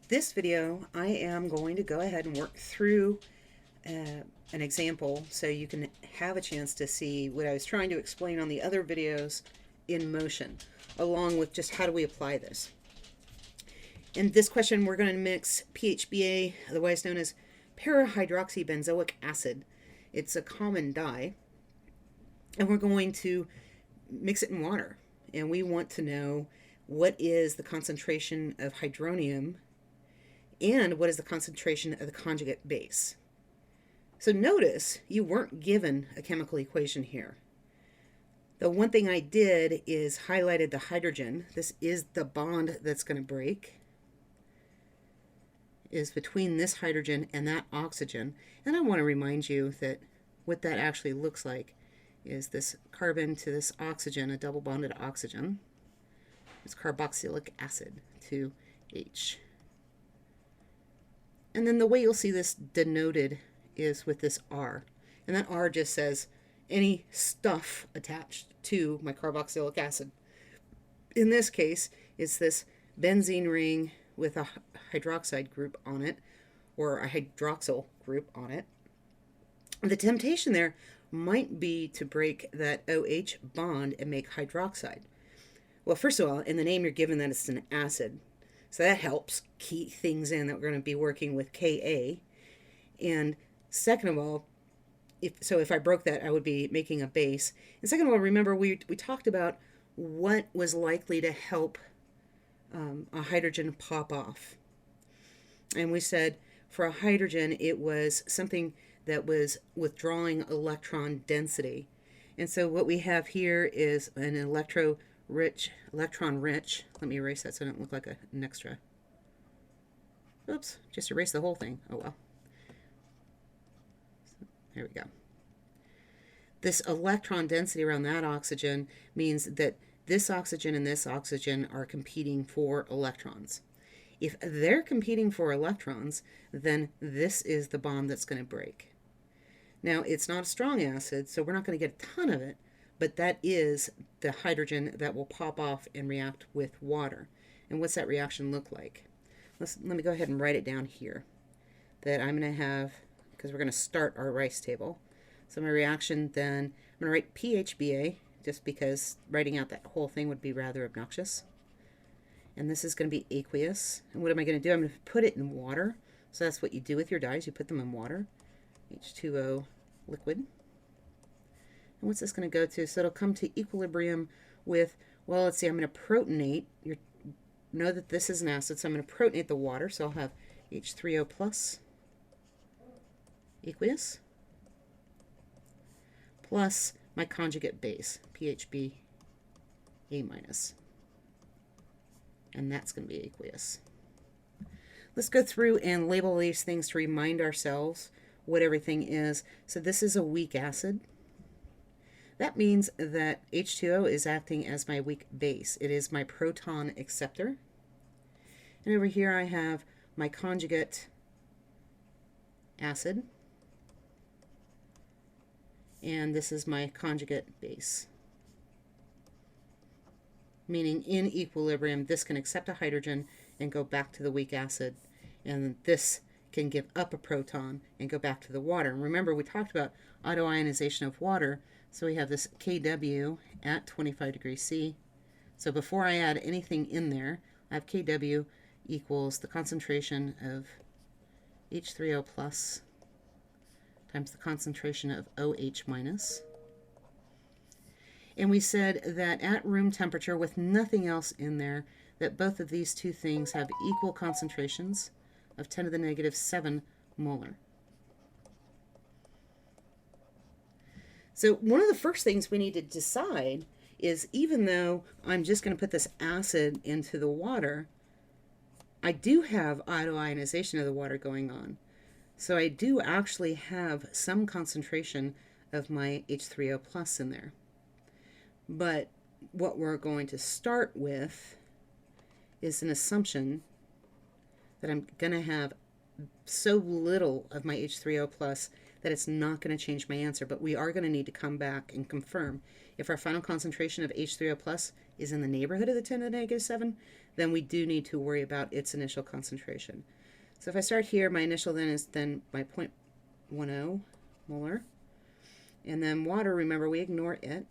this video, I am going to go ahead and work through an example so you can have a chance to see what I was trying to explain on the other videos in motion, along with just how do we apply this. In this question, we're going to mix PHBA, otherwise known as parahydroxybenzoic acid. It's a common dye, and we're going to mix it in water. And we want to know what is the concentration of hydronium and what is the concentration of the conjugate base. So notice you weren't given a chemical equation here. The one thing I did is highlighted the hydrogen. This is the bond that's going to break, is between this hydrogen and that oxygen. And I want to remind you that what that actually looks like is this carbon to this oxygen, a double bonded oxygen. It's carboxylic acid to H. And then the way you'll see this denoted is with this R. And that R just says any stuff attached to my carboxylic acid. In this case, it's this benzene ring with a hydroxide group on it, or a hydroxyl group on it. The temptation there might be to break that OH bond and make hydroxide. Well, first of all, in the name you're given that it's an acid, so that helps key things in that we're going to be working with Ka. And second of all, if I broke that, I would be making a base. And second of all, remember we talked about what was likely to help a hydrogen pop off. And we said for a hydrogen, it was something that was withdrawing electron density. And so what we have here is an electron rich, let me erase that so it doesn't look like an extra. Oops, just erase the whole thing. Oh well. There we go. This electron density around that oxygen means that this oxygen and this oxygen are competing for electrons. If they're competing for electrons, then this is the bond that's going to break. Now, it's not a strong acid, so we're not going to get a ton of it, but that is the hydrogen that will pop off and react with water. And what's that reaction look like? Let me go ahead and write it down here. That I'm going to have, because we're going to start our rice table. So my reaction then, I'm going to write PHBA, just because writing out that whole thing would be rather obnoxious. And this is going to be aqueous. And what am I going to do? I'm going to put it in water. So that's what you do with your dyes. You put them in water. H2O liquid. And what's this going to go to? So it'll come to equilibrium with, well, let's see, I'm going to protonate. You know that this is an acid, so I'm going to protonate the water. So I'll have H3O plus aqueous plus my conjugate base, PHB A minus. And that's going to be aqueous. Let's go through and label these things to remind ourselves what everything is. So this is a weak acid. That means that H2O is acting as my weak base. It is my proton acceptor. And over here I have my conjugate acid. And this is my conjugate base. Meaning in equilibrium, this can accept a hydrogen and go back to the weak acid. And this can give up a proton and go back to the water. And remember, we talked about autoionization of water. So we have this Kw at 25 degrees C. So before I add anything in there, I have Kw equals the concentration of H3O plus times the concentration of OH minus. And we said that at room temperature, with nothing else in there, that both of these two things have equal concentrations of 10 to the negative 7 molar. So one of the first things we need to decide is, even though I'm just going to put this acid into the water, I do have autoionization of the water going on. So I do actually have some concentration of my H3O plus in there. But what we're going to start with is an assumption that I'm going to have so little of my H3O plus that it's not going to change my answer. But we are going to need to come back and confirm if our final concentration of H3O plus is in the neighborhood of the 10 to the negative 7, then we do need to worry about its initial concentration. So if I start here, my initial then is then my 0.10 molar. And then water, remember, we ignore it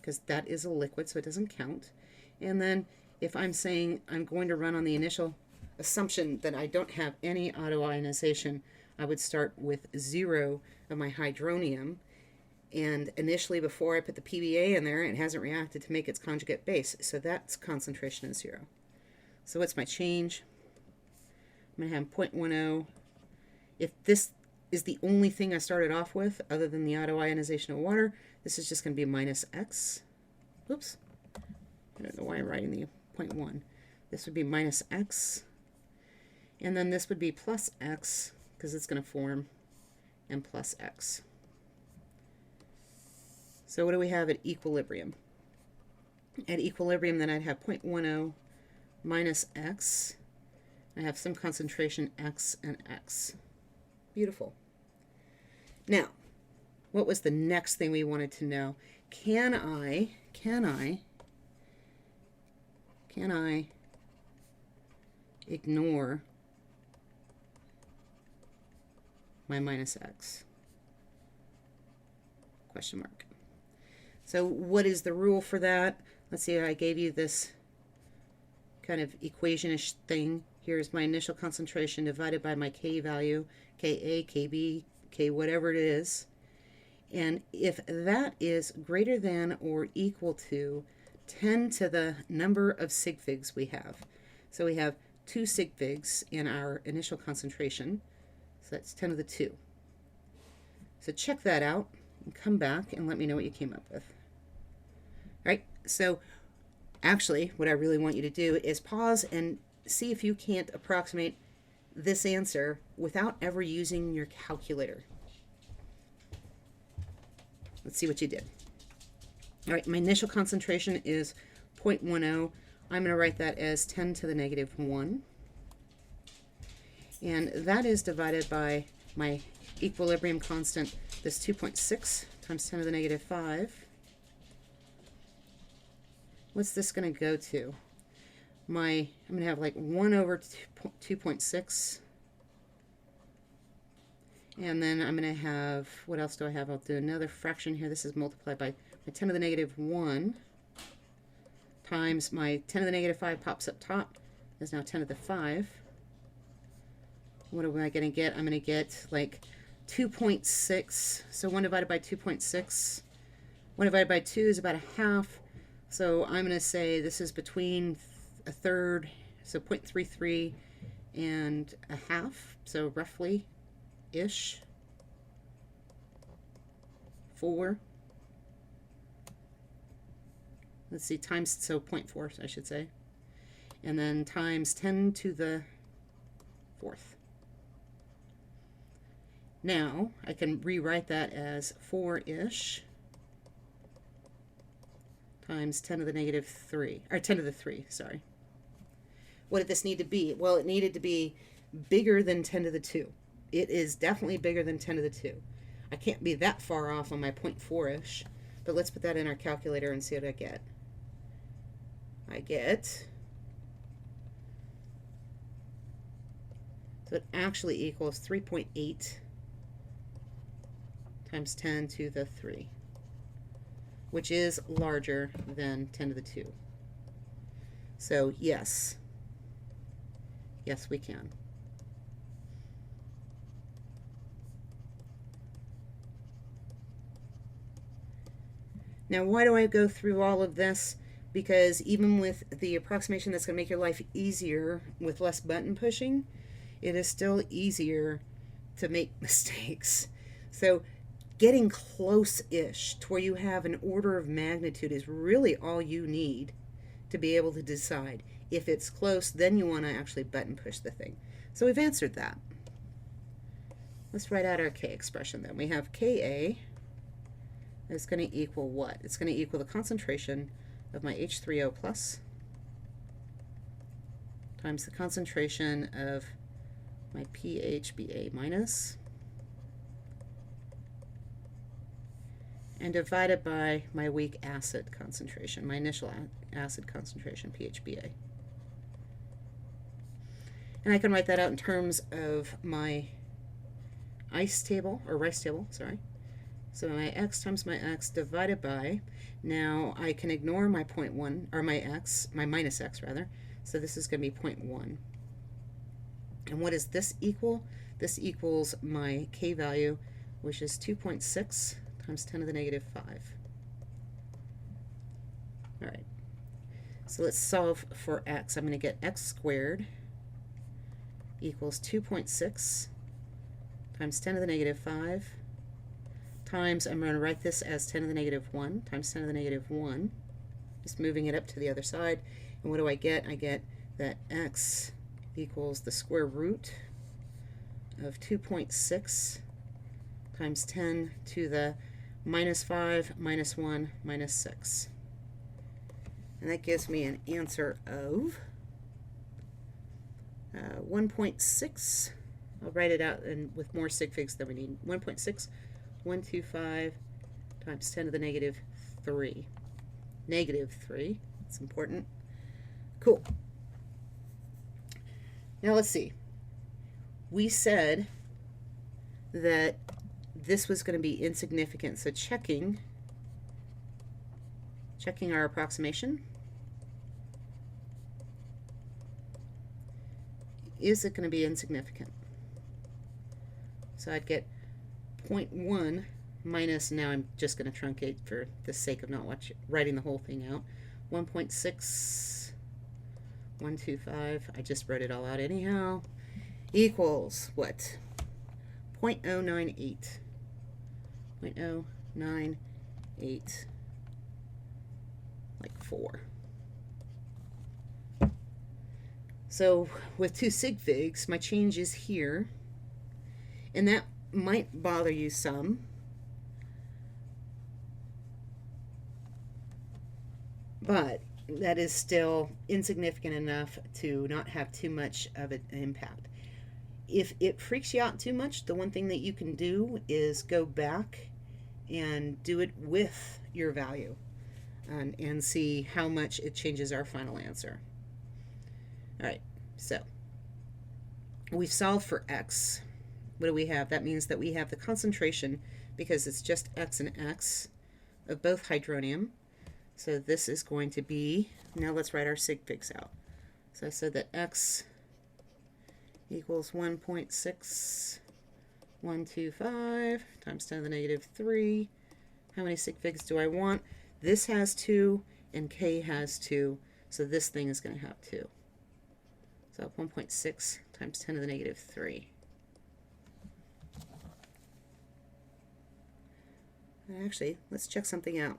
because that is a liquid, so it doesn't count. And then if I'm saying I'm going to run on the initial assumption that I don't have any autoionization, I would start with 0 of my hydronium. And initially, before I put the PBA in there, it hasn't reacted to make its conjugate base. So that's concentration is 0. So what's my change? I'm going to have 0.10. If this is the only thing I started off with, other than the autoionization of water, this is just going to be minus x. Oops. I don't know why I'm writing the 0.1. This would be minus x. And then this would be plus x, because it's going to form, and plus x. So what do we have at equilibrium? At equilibrium, then I'd have 0.10 minus x. I have some concentration x and x. Beautiful. Now, what was the next thing we wanted to know? Can I ignore my minus x? Question mark. So what is the rule for that? Let's see, I gave you this kind of equation-ish thing. Here's my initial concentration divided by my K value, Ka, Kb, K whatever it is. And if that is greater than or equal to 10 to the number of sig figs we have. So we have 2 sig figs in our initial concentration. So that's 10 to the 2. So check that out and come back and let me know what you came up with. All right, so actually what I really want you to do is pause and see if you can't approximate this answer without ever using your calculator. Let's see what you did. All right, my initial concentration is 0.10. I'm going to write that as 10 to the negative 1. And that is divided by my equilibrium constant, this 2.6 times 10 to the negative 5. What's this going to go to? I'm going to have like 1 over 2.6. And then I'm going to have, what else do I have? I'll do another fraction here. This is multiplied by my 10 to the negative 1 times my 10 to the negative 5 pops up top. Is now 10 to the 5. What am I going to get? I'm going to get like 2.6. So 1 divided by 2.6. 1 divided by 2 is about a half. So I'm going to say this is between a third, so 0.33 and a half. So roughly ish 4. Let's see, times, so 0.4 I should say, and then times 10 to the 4th. Now I can rewrite that as 4-ish times 10 to the negative 3, or 10 to the 3, sorry. What did this need to be? Well, it needed to be bigger than 10 to the 2. It is definitely bigger than 10 to the 2. I can't be that far off on my 0.4-ish, but let's put that in our calculator and see what I get. I get, so it actually equals 3.8 times 10 to the 3, which is larger than 10 to the 2. So yes, yes we can. Now, why do I go through all of this? Because even with the approximation that's going to make your life easier with less button pushing, it is still easier to make mistakes. So getting close-ish to where you have an order of magnitude is really all you need to be able to decide. If it's close, then you want to actually button push the thing. So we've answered that. Let's write out our K expression then. We have Ka is going to equal what? It's going to equal the concentration of my H3O plus times the concentration of my PHBA minus and divided by my weak acid concentration, my initial acid concentration, PHBA. And I can write that out in terms of my rice table, sorry. So my x times my x divided by, now I can ignore my 0.1, or my x, my minus x rather. So this is going to be 0.1. And what does this equal? This equals my k value, which is 2.6 times 10 to the negative 5. All right. So let's solve for x. I'm going to get x squared equals 2.6 times 10 to the negative 5 times, I'm going to write this as 10 to the negative 1 times 10 to the negative 1, just moving it up to the other side. And what do I get? I get that x equals the square root of 2.6 times 10 to the minus 5 minus 1 minus 6. And that gives me an answer of 1.6. I'll write it out with more sig figs than we need. 1.6125 times 10 to the negative 3. Negative 3. It's important. Cool. Now let's see. We said that this was going to be insignificant, so checking our approximation. Is it going to be insignificant? So I'd get 0.1 minus, now I'm just going to truncate for the sake of not writing the whole thing out, 1.6125, I just wrote it all out anyhow, equals what? 0.098. 0.098, like 4. So with two sig figs, my change is here, and that might bother you some. But that is still insignificant enough to not have too much of an impact. If it freaks you out too much, the one thing that you can do is go back and do it with your value and see how much it changes our final answer. All right, so we've solved for x. What do we have? That means that we have the concentration, because it's just x and x, of both hydronium. So this is going to be, now let's write our sig figs out. So I said that x equals 1.6125 times 10 to the negative 3. How many sig figs do I want? This has 2 and k has 2, so this thing is going to have 2. So 1.6 times 10 to the negative 3. Actually, let's check something out.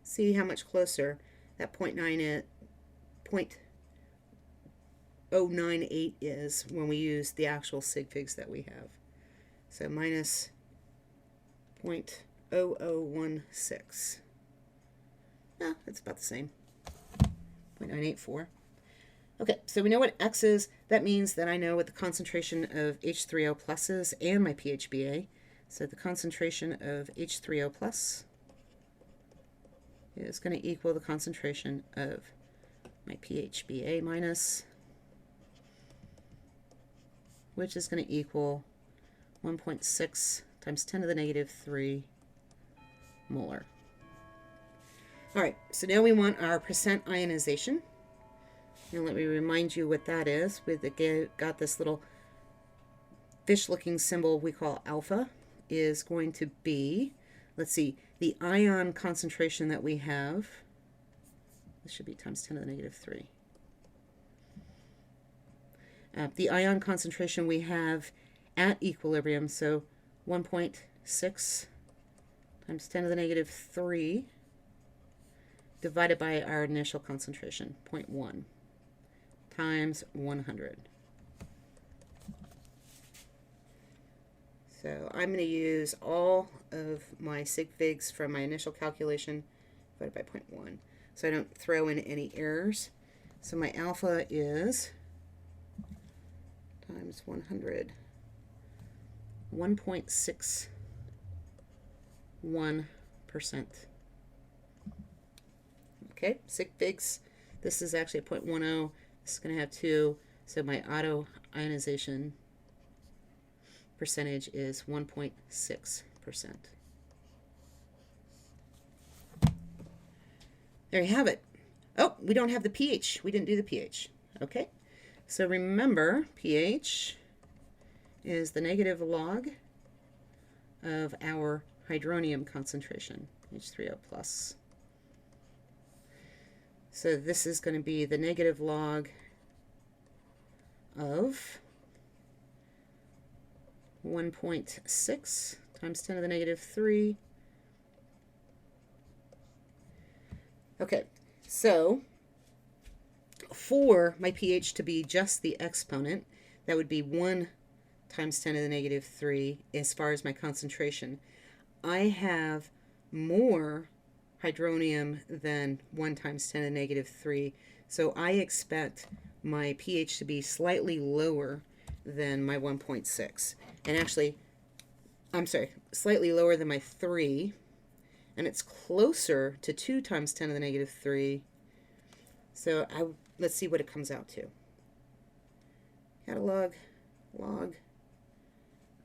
See how much closer that 0.098 is when we use the actual sig figs that we have. So minus 0.0016. No, it's about the same. 0.984. Okay, so we know what x is. That means that I know what the concentration of H3O plus is and my PHBA. So the concentration of H3O plus is going to equal the concentration of my PHBA minus, which is going to equal 1.6 times 10 to the negative 3 molar. All right, so now we want our percent ionization. Now let me remind you what that is. We've got this little fish-looking symbol we call alpha is going to be, let's see, the ion concentration that we have. This should be times 10 to the negative 3. The ion concentration we have at equilibrium, so 1.6 times 10 to the negative 3 divided by our initial concentration, 0.1, times 100. So I'm going to use all of my sig figs from my initial calculation divided by 0.1, so I don't throw in any errors. So my alpha is times 100, 1.61%. Okay, sig figs, this is actually a 0.10, this is going to have 2, So my autoionization percentage is 1.6%. There you have it. Oh, we don't have the pH. We didn't do the pH. Okay. So remember, pH is the negative log of our hydronium concentration, H3O plus. So this is going to be the negative log of 1.6 times 10 to the negative 3. Okay, so for my pH to be just the exponent, that would be 1 times 10 to the negative 3 as far as my concentration. I have more hydronium than 1 times 10 to the negative 3, so I expect my pH to be slightly lower than my 1.6. And actually, I'm sorry, slightly lower than my 3, and it's closer to 2 times 10 to the negative 3. So let's see what it comes out to. Catalog log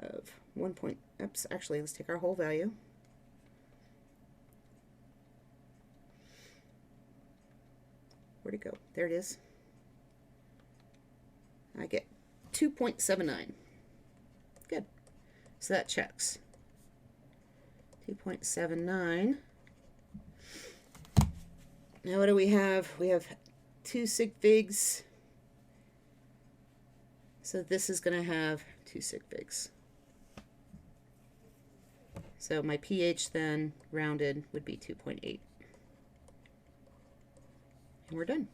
of 1. Oops, actually, let's take our whole value. Where'd it go? There it is. I get 2.79. Good. So that checks. 2.79. Now what do we have? We have 2 sig figs. So this is going to have 2 sig figs. So my pH then, rounded, would be 2.8. And we're done.